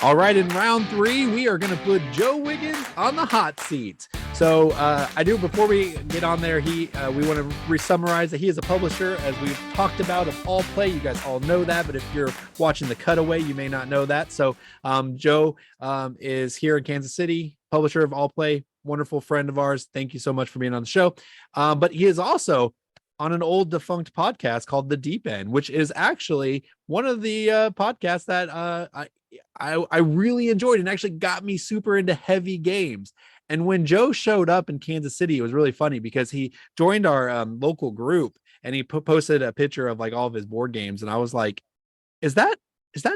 All right, in round 3, we are going to put Joe Wiggins on the hot seat. So before we get on there, we want to re-summarize that he is a publisher, as we've talked about, of Allplay. You guys all know that, but if you're watching the cutaway, you may not know that. So Joe is here in Kansas City, publisher of Allplay, wonderful friend of ours. Thank you so much for being on the show. But he is also on an old defunct podcast called The Deep End, which is actually one of the podcasts that I really enjoyed and actually got me super into heavy games. And when Joe showed up in Kansas City, it was really funny because he joined our local group and he posted a picture of like all of his board games. And I was like, is that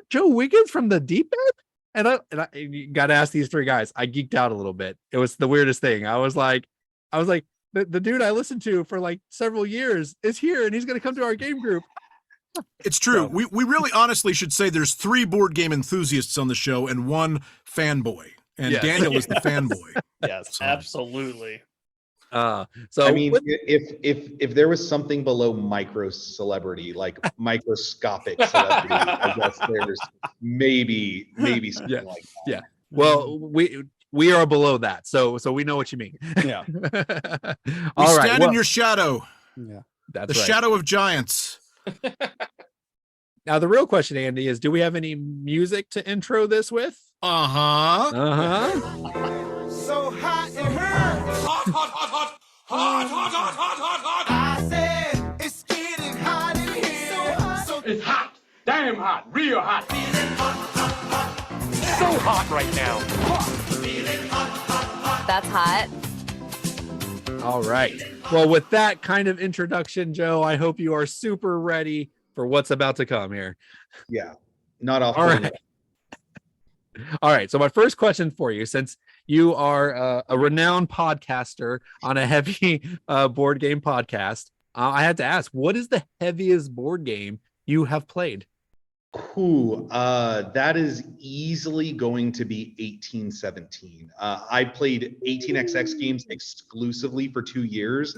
Joe Wiggins from The Deep End? And I got to ask these 3 guys. I geeked out a little bit. It was the weirdest thing. I was like, the dude I listened to for like several years is here and he's going to come to our game group. It's true. So, we really honestly should say there's 3 board game enthusiasts on the show and 1 fanboy. And yes. Daniel is the fanboy. Yes, so. Absolutely. So I mean, if there was something below micro celebrity, like microscopic celebrity, I guess there's maybe something like that. Yeah. Well, we are below that, so we know what you mean. Yeah. We stand in your shadow. Yeah, that's the right. Shadow of giants. Now the real question, Andy, is: do we have any music to intro this with? So hot in here. Hot. I said it's getting hot in here. So it's hot. Damn hot. Real hot. So hot right now. That's hot. All right. Well, with that kind of introduction, Joe, I hope you are super ready for what's about to come here. Yeah. Not off. All right. All right. So my first question for you, since you are a renowned podcaster on a heavy board game podcast, I had to ask, what is the heaviest board game you have played? That is easily going to be 1817. I played 18xx games exclusively for 2 years,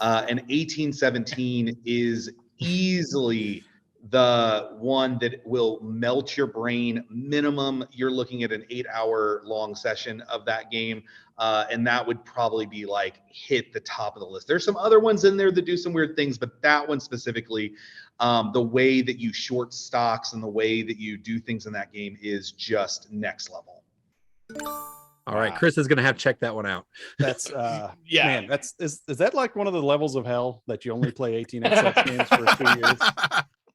and 1817 is easily the one that will melt your brain. Minimum, you're looking at an 8-hour long session of that game, and that would probably be like hit the top of the list. There's some other ones in there that do some weird things, but that one specifically, the way that you short stocks and the way that you do things in that game is just next level. All right, Chris is going to have to check that one out. That's yeah, man. Is that like one of the levels of hell that you only play 18xx games for 2 years?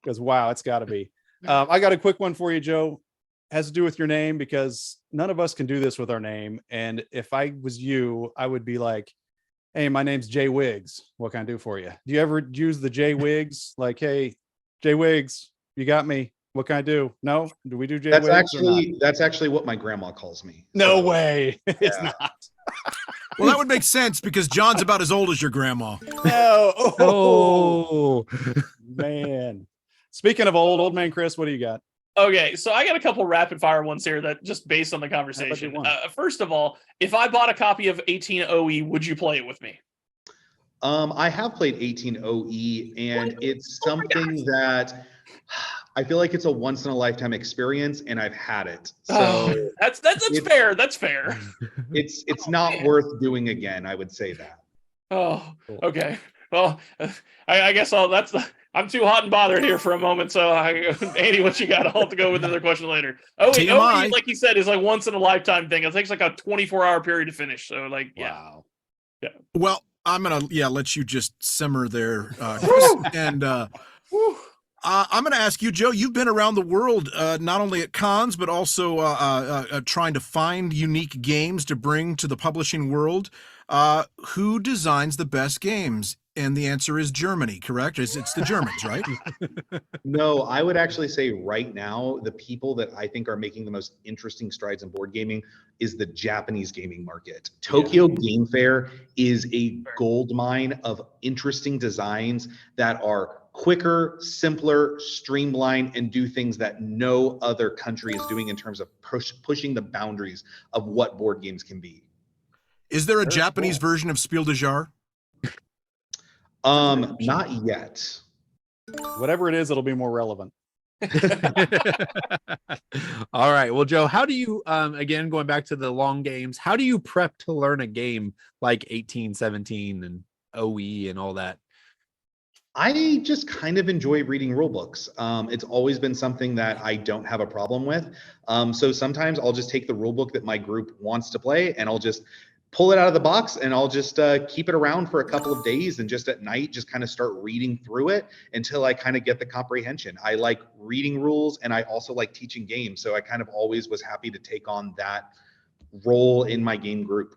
Because wow, it's got to be. I got a quick one for you, Joe. Has to do with your name, because none of us can do this with our name. And if I was you, I would be like, "Hey, my name's Jay Wiggs. What can I do for you?" Do you ever use the Jay Wiggs? Like, "Hey, Jay Wiggs, you got me. What can I do?" No? Do we do Jay Wiggs? That's actually what my grandma calls me. No way. Yeah. It's not. Well, that would make sense because John's about as old as your grandma. No. Oh, man. Speaking of old man Chris, what do you got? Okay, so I got a couple rapid fire ones here that just based on the conversation. First of all, if I bought a copy of 18OE, would you play it with me? I have played 18OE, and it's something that I feel like it's a once in a lifetime experience, and I've had it. So that's fair. That's fair. It's not worth doing again. I would say that. Oh, okay. Well, I guess I'm too hot and bothered here for a moment. So, Andy, what you got? I'll have to go with another question later. OE, like you said, is like once in a lifetime thing. It takes like a 24-hour period to finish. So, like, yeah. Wow. Yeah. Well, I'm gonna let you just simmer there, Chris, and I'm gonna ask you, Joe. You've been around the world, not only at cons but also trying to find unique games to bring to the publishing world. Who designs the best games? And the answer is Germany, correct? It's the Germans, right? No, I would actually say right now, the people that I think are making the most interesting strides in board gaming is the Japanese gaming market. Tokyo Game Fair is a gold mine of interesting designs that are quicker, simpler, streamlined, and do things that no other country is doing in terms of pushing the boundaries of what board games can be. Is there a Japanese version of Spiel des Jahres? Not yet. Whatever it is, it'll be more relevant. All right. Well, Joe, how do you again going back to the long games, how do you prep to learn a game like 1817 and OE and all that? I just kind of enjoy reading rule books. It's always been something that I don't have a problem with. So sometimes I'll just take the rule book that my group wants to play and I'll just pull it out of the box and I'll just keep it around for a couple of days and just at night just kind of start reading through it until I kind of get the comprehension. I like reading rules and I also like teaching games. So I kind of always was happy to take on that role in my game group.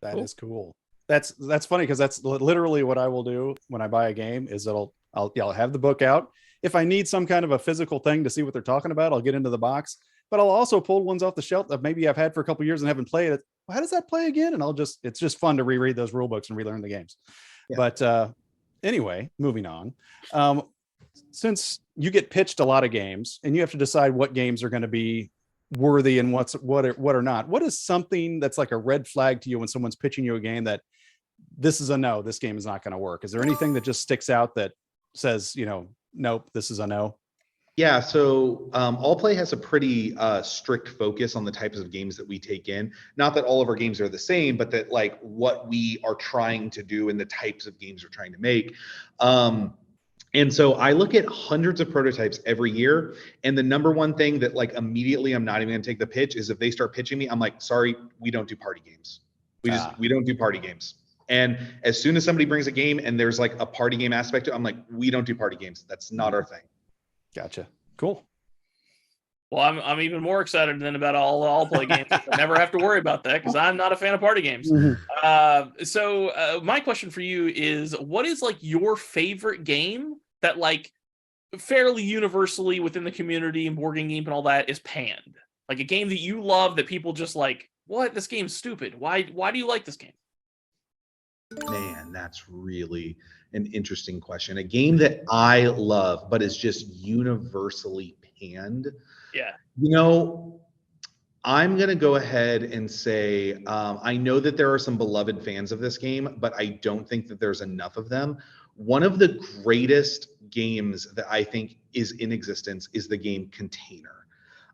That is cool. That's funny because that's literally what I will do when I buy a game is I'll have the book out. If I need some kind of a physical thing to see what they're talking about, I'll get into the box, but I'll also pull ones off the shelf that maybe I've had for a couple of years and haven't played it. Well, how does that play again? And it's just fun to reread those rule books and relearn the games. Yeah. But anyway, moving on. Since you get pitched a lot of games and you have to decide what games are going to be worthy and what are not, what is something that's like a red flag to you when someone's pitching you a game that this is a no, this game is not going to work? Is there anything that just sticks out that says, nope, this is a no? Yeah, so Allplay has a pretty strict focus on the types of games that we take in. Not that all of our games are the same, but that like what we are trying to do and the types of games we're trying to make. And so I look at hundreds of prototypes every year. And the number one thing that like immediately I'm not even going to take the pitch is if they start pitching me, I'm like, sorry, we don't do party games. We don't do party games. And as soon as somebody brings a game and there's like a party game aspect to it, I'm like, we don't do party games. That's not our thing. Gotcha. Cool. Well, I'm even more excited than about all play games. I never have to worry about that because I'm not a fan of party games. Mm-hmm. So my question for you is, what is like your favorite game that like fairly universally within the community and board game and all that is panned? Like a game that you love that people just like, what? This game's stupid. Why do you like this game? Man, that's really an interesting question. A game that I love, but is just universally panned. Yeah. I'm going to go ahead and say, I know that there are some beloved fans of this game, but I don't think that there's enough of them. One of the greatest games that I think is in existence is the game Container.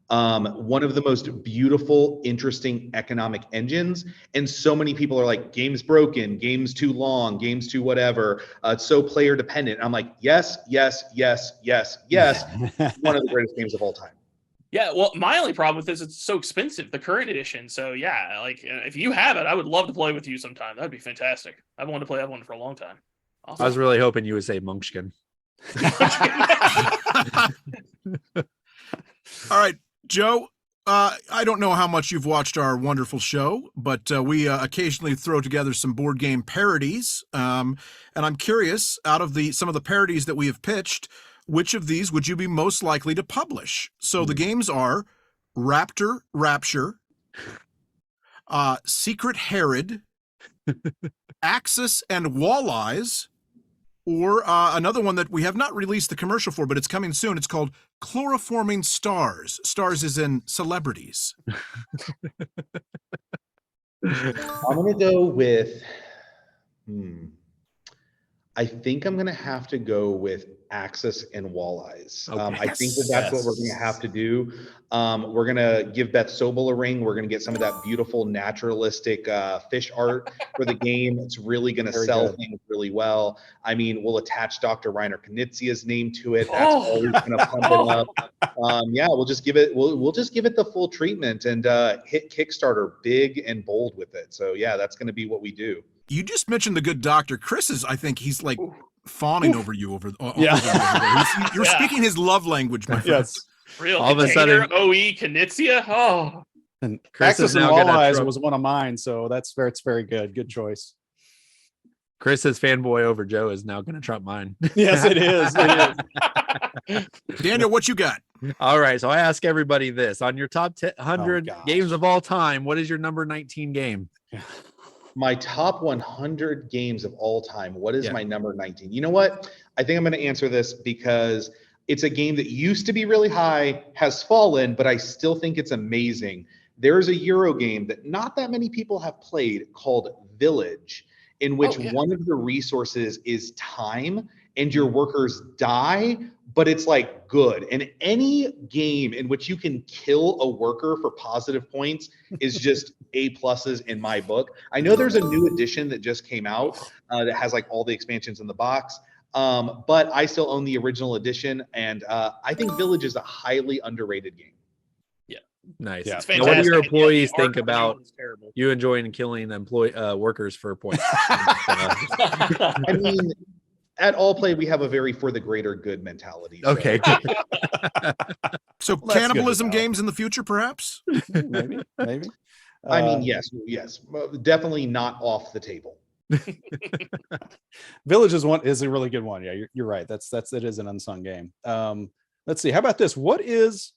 One of the most beautiful, interesting economic engines. And so many people are like, game's broken, game's too long, game's too whatever. It's so player dependent. I'm like, yes, yes, yes, yes, yes. One of the greatest games of all time. Yeah, well, my only problem with this is it's so expensive, the current edition. So yeah, like if you have it, I would love to play with you sometime. That'd be fantastic. I've wanted to play that one for a long time. Awesome. I was really hoping you would say Munchkin. All right, Joe, I don't know how much you've watched our wonderful show, but we occasionally throw together some board game parodies. And I'm curious, out of some of the parodies that we have pitched, which of these would you be most likely to publish? So the games are Raptor Rapture, Secret Herod, Axis and Walleyes, or another one that we have not released the commercial for, but it's coming soon. It's called Chloroforming Stars. Stars is in celebrities. I'm going to go with, I think I'm going to have to go with Axis and Walleyes. Okay. I think that's what we're going to have to do. We're going to give Beth Sobel a ring. We're going to get some of that beautiful naturalistic fish art for the game. It's really going to sell things really well. I mean, we'll attach Dr. Reiner Knizia's name to it. That's always going to pump it up. Yeah, we'll just give it. We'll just give it the full treatment and hit Kickstarter big and bold with it. So yeah, that's going to be what we do. You just mentioned the good doctor. Chris I think he's like fawning over you over there. You're speaking his love language, my friend. Yes. Real. All of a sudden, OE Knizia. Oh, and Chris Axis is and now gonna Walleyes trump- was one of mine, so it's very good. Good choice. Chris's fanboy over Joe is now going to trump mine. Yes, it is. It is. Daniel, what you got? All right. So I ask everybody this: on your top 100 games of all time, what is your number 19 game? My top 100 games of all time. What is my number 19? You know what? I think I'm going to answer this because it's a game that used to be really high, has fallen, but I still think it's amazing. There's a Euro game that not that many people have played called Village, in which one of the resources is time. and your workers die, but it's like good. And any game in which you can kill a worker for positive points is just A pluses in my book. I know there's a new edition that just came out that has like all the expansions in the box. But I still own the original edition, and I think Village is a highly underrated game. Nice. Yeah. It's Now, what do fantastic. your And yeah, the employees art think of the new about one's terrible. you enjoying killing workers for points? I mean, at Allplay, we have a very for the greater good mentality. So. Okay. So Well, that's good to cannibalism know. games in the future, perhaps? Maybe. I mean, yes, definitely not off the table. Village is a really good one. Yeah, you're right. It is an unsung game. Let's see. How about this? What is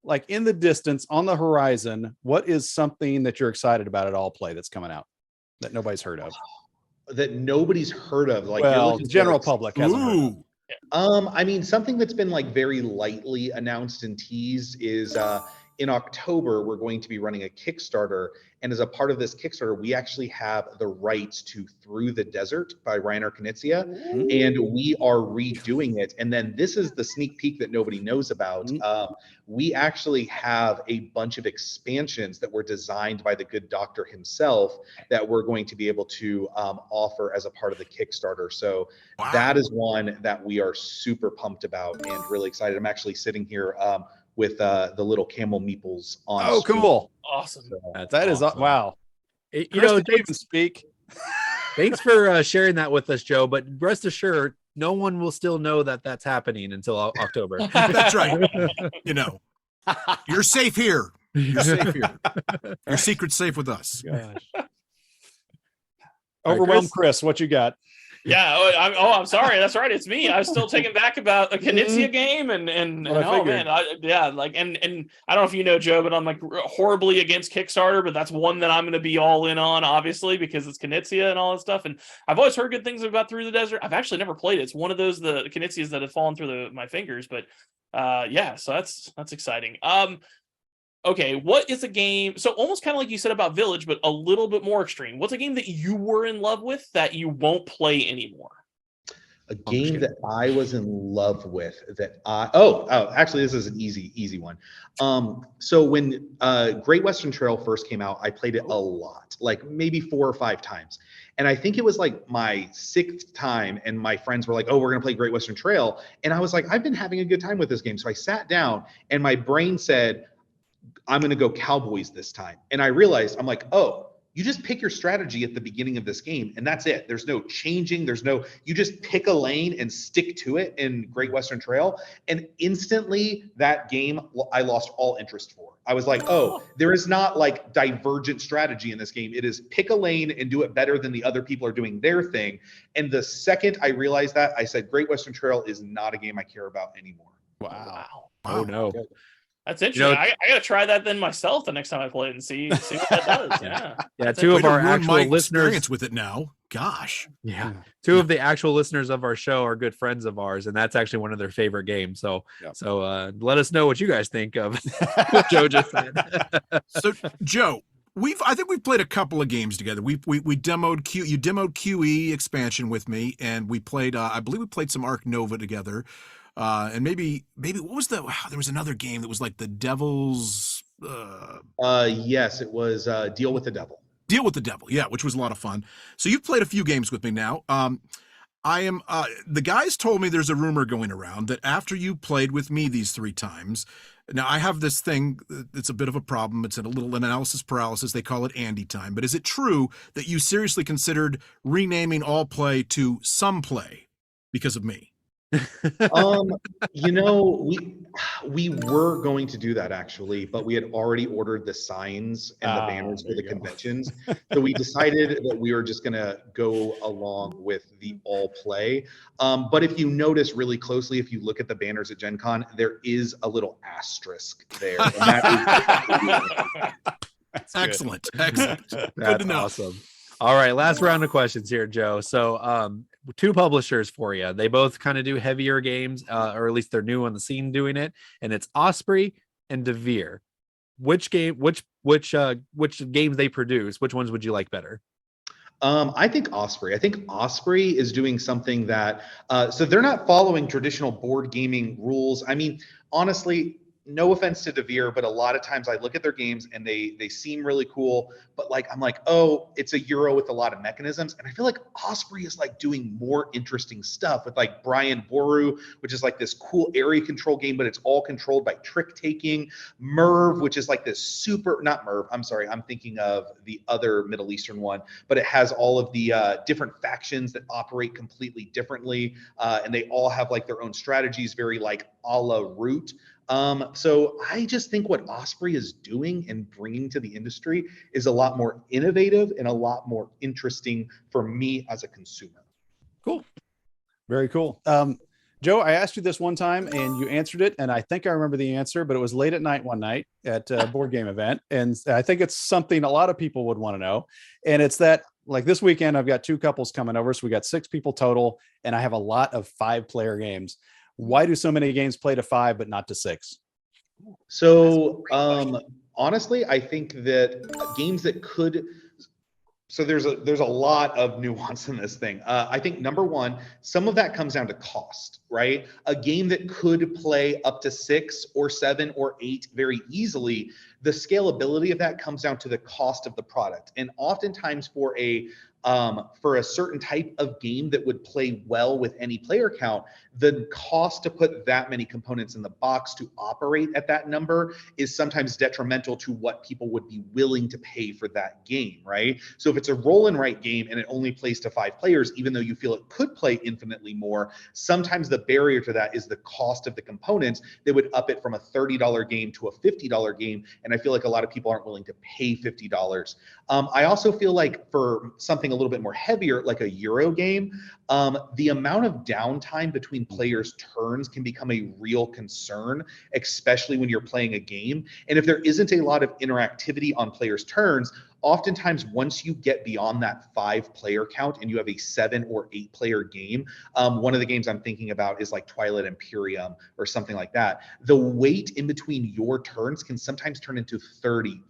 like in the distance on the horizon? What is something that you're excited about at Allplay that's coming out that nobody's heard of? That nobody's heard of. Like, you're Well, looking the for, general like, public hasn't heard of. I mean, something that's been like very lightly announced and teased is in October, we're going to be running a Kickstarter. And as a part of this Kickstarter, we actually have the rights to Through the Desert by Reiner Knizia, and we are redoing it. And then this is the sneak peek that nobody knows about. We actually have a bunch of expansions that were designed by the good doctor himself that we're going to be able to offer as a part of the Kickstarter. So that is one that we are super pumped about and really excited. I'm actually sitting here with the little camel meeples on. Oh, screen. cool. Awesome. That is awesome. wow. You Chris, know, did you even speak? thanks for sharing that with us, Joe. But rest assured, no one will still know that that's happening until October. That's right. You know, you're safe here. You're safe here. Your secret's safe with us. Gosh. All right, Overwhelmed Chris, what you got? Yeah. I'm sorry. That's right. It's me. I was still taken back about a Knizia game and What I oh figured. man, and I don't know if you know, Joe, but I'm like horribly against Kickstarter, but that's one that I'm going to be all in on, obviously, because it's Knizia and all that stuff. And I've always heard good things about Through the Desert. I've actually never played it. It's one of those the Knizias that have fallen through my fingers, but yeah, so that's exciting. Okay, what is a game? So almost kind of like you said about Village, but a little bit more extreme. What's a game that you were in love with that you won't play anymore? A game that I was in love with that actually this is an easy one. So when Great Western Trail first came out, I played it a lot, like maybe 4 or 5 times. And I think it was like my 6th time, and my friends were like, oh, we're gonna play Great Western Trail. And I was like, I've been having a good time with this game. So I sat down and my brain said, I'm going to go Cowboys this time. And I realized, I'm like, oh, you just pick your strategy at the beginning of this game and that's it. There's no changing. You just pick a lane and stick to it in Great Western Trail. And instantly that game, I lost all interest for. I was like, oh, there is not like divergent strategy in this game. It is pick a lane and do it better than the other people are doing their thing. And the second I realized that, I said, Great Western Trail is not a game I care about anymore. Wow. Oh no. Good. That's interesting. You know, I got to try that then myself the next time I play it and see what that does. Yeah. Yeah, That's two Way of to our ruin actual my listeners. experience with it now. Gosh. Yeah, two of the actual listeners of our show are good friends of ours, and that's actually one of their favorite games. So, let us know what you guys think of what Joe just said. So, Joe, I think we've played a couple of games together. We demoed you demoed QE expansion with me, and we played. I believe we played some Ark Nova together. And maybe what was there was another game that was like the Devil's Yes, it was Deal with the Devil. Deal with the Devil, yeah, which was a lot of fun. So you've played a few games with me now. I am the guys told me there's a rumor going around that after you played with me these 3 times, now I have this thing that's a bit of a problem. It's a little analysis paralysis. They call it Andy time. But is it true that you seriously considered renaming Allplay to Some Play because of me? You know, we were going to do that actually, but we had already ordered the signs and the banners for the conventions. So we decided that we were just going to go along with the Allplay. But if you notice really closely, if you look at the banners at Gen Con, there is a little asterisk there. And that is Excellent. Excellent. Good That's to know. awesome. All right, last round of questions here, Joe. So, 2 publishers for you. They both kind of do heavier games, or at least they're new on the scene doing it, and it's Osprey and Devere. Which games they produce? Which ones would you like better? I think Osprey. I think Osprey is doing something that, so they're not following traditional board gaming rules. I mean, honestly, no offense to Devere, but a lot of times I look at their games and they seem really cool, but like I'm like, oh, it's a Euro with a lot of mechanisms, and I feel like Osprey is like doing more interesting stuff with like Brian Boru, which is like this cool area control game, but it's all controlled by trick taking. Merv, which is like this super, not Merv, I'm sorry, I'm thinking of the other Middle Eastern one, but it has all of the different factions that operate completely differently, and they all have like their own strategies, very like a la Root. So I just think what Osprey is doing and bringing to the industry is a lot more innovative and a lot more interesting for me as a consumer. Cool. Very cool. Joe, I asked you this one time and you answered it, and I think I remember the answer, but it was late at night one night at a board game event. And I think it's something a lot of people would want to know. And it's that, like, this weekend, I've got 2 couples coming over. So we got 6 people total, and I have a lot of 5-player games. Why do so many games play to 5 but not to 6? So honestly, I think that games that could, so there's a lot of nuance in this thing. I think number one, some of that comes down to cost, right? A game that could play up to 6 or 7 or 8 very easily, the scalability of that comes down to the cost of the product. And oftentimes for a certain type of game that would play well with any player count, the cost to put that many components in the box to operate at that number is sometimes detrimental to what people would be willing to pay for that game, right? So if it's a roll and write game and it only plays to 5 players, even though you feel it could play infinitely more, sometimes the barrier to that is the cost of the components that would up it from a $30 game to a $50 game. And I feel like a lot of people aren't willing to pay $50. I also feel like for something a little bit more heavier, like a Euro game, the amount of downtime between players' turns can become a real concern, especially when you're playing a game. And if there isn't a lot of interactivity on players' turns, oftentimes once you get beyond that 5-player count and you have a 7 or 8-player game, one of the games I'm thinking about is like Twilight Imperium or something like that. The wait in between your turns can sometimes turn into 30-40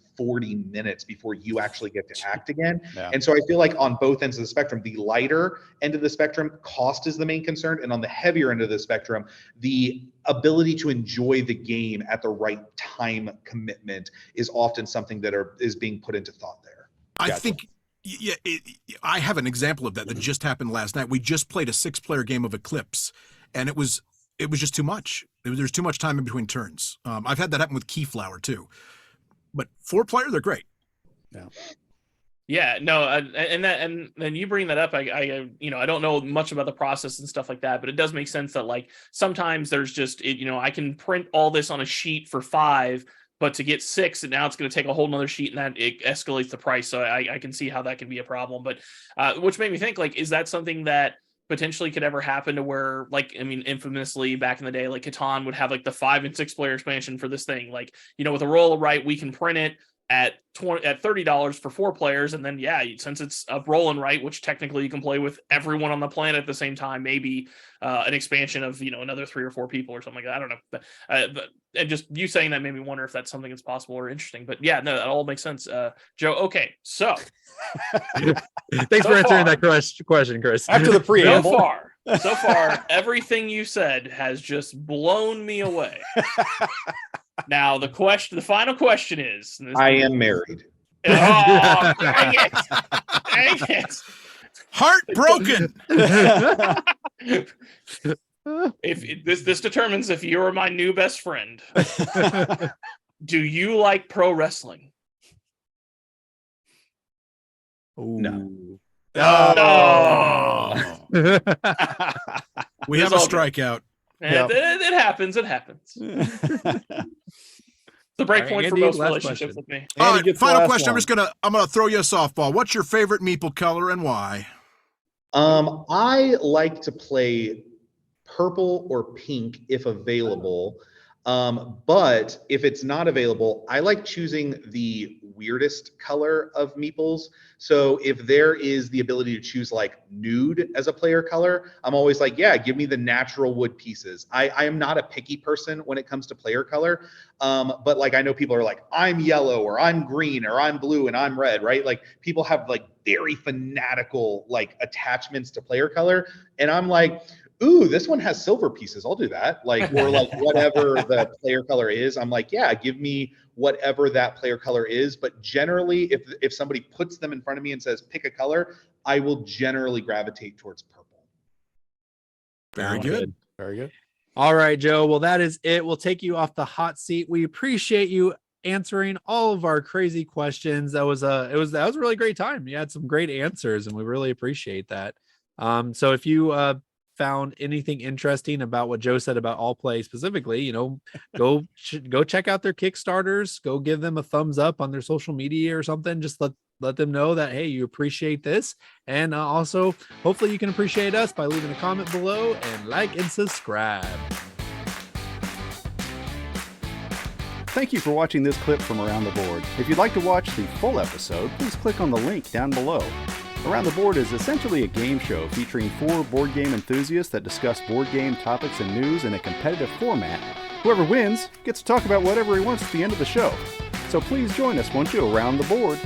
minutes before you actually get to act again. Yeah. And so I feel like on both ends of the spectrum, the lighter end of the spectrum, cost is the main concern. And on the heavier end of the spectrum, the ability to enjoy the game at the right time commitment is often something that is being put into thought there. I think, yeah, I have an example of that just happened last night. We just played a 6-player game of Eclipse, and it was just too much. There's too much time in between turns. I've had that happen with Keyflower too. But 4-player, they're great. Yeah. Yeah, no, and then you bring that up. I don't know much about the process and stuff like that, but it does make sense that like sometimes there's just I can print all this on a sheet for 5, but to get 6, and now it's going to take a whole nother sheet, and that it escalates the price. So I can see how that can be a problem. But which made me think, like, is that something that potentially could ever happen to where, like, I mean, infamously back in the day, like Catan would have like the 5 and 6-player expansion for this thing, like, with a roll of right, we can print it at $30 for 4 players, and then since it's a roll and write, which technically you can play with everyone on the planet at the same time, maybe an expansion of another 3 or 4 people or something like that. I don't know, but and just you saying that made me wonder if that's something that's possible or interesting. But yeah, no, that all makes sense. Joe, okay, so thanks for answering that question, Chris. After the preamble, so far, everything you said has just blown me away. Now the final question is: I am married. Oh, dang it! Dang it! Heartbroken. If this determines if you are my new best friend. Do you like pro wrestling? No. Oh. We have a strikeout. Yep. It happens. It happens. The break point for most relationships with me. All right, final question. I'm gonna throw you a softball. What's your favorite meeple color and why? I like to play purple or pink if available. But if it's not available, I like choosing the weirdest color of meeples. So if there is the ability to choose like nude as a player color, I'm always like, yeah, give me the natural wood pieces. I am not a picky person when it comes to player color. But like, I know people are like, I'm yellow or I'm green or I'm blue and I'm red, right? Like people have like very fanatical like attachments to player color. And I'm like, ooh, this one has silver pieces. I'll do that. Like, or like whatever the player color is. I'm like, yeah, give me whatever that player color is. But generally, if somebody puts them in front of me and says, pick a color, I will generally gravitate towards purple. Very good. Very good. All right, Joe. Well, that is it. We'll take you off the hot seat. We appreciate you answering all of our crazy questions. That was a really great time. You had some great answers, and we really appreciate that. So if you found anything interesting about what Joe said about Allplay specifically, go check out their Kickstarters, go give them a thumbs up on their social media or something. Just let them know that, hey, you appreciate this. And also hopefully you can appreciate us by leaving a comment below and like and subscribe. Thank you for watching this clip from Around the Board. If you'd like to watch the full episode, please click on the link down below. Around the Board is essentially a game show featuring 4 board game enthusiasts that discuss board game topics and news in a competitive format. Whoever wins gets to talk about whatever he wants at the end of the show. So please join us, won't you, Around the Board.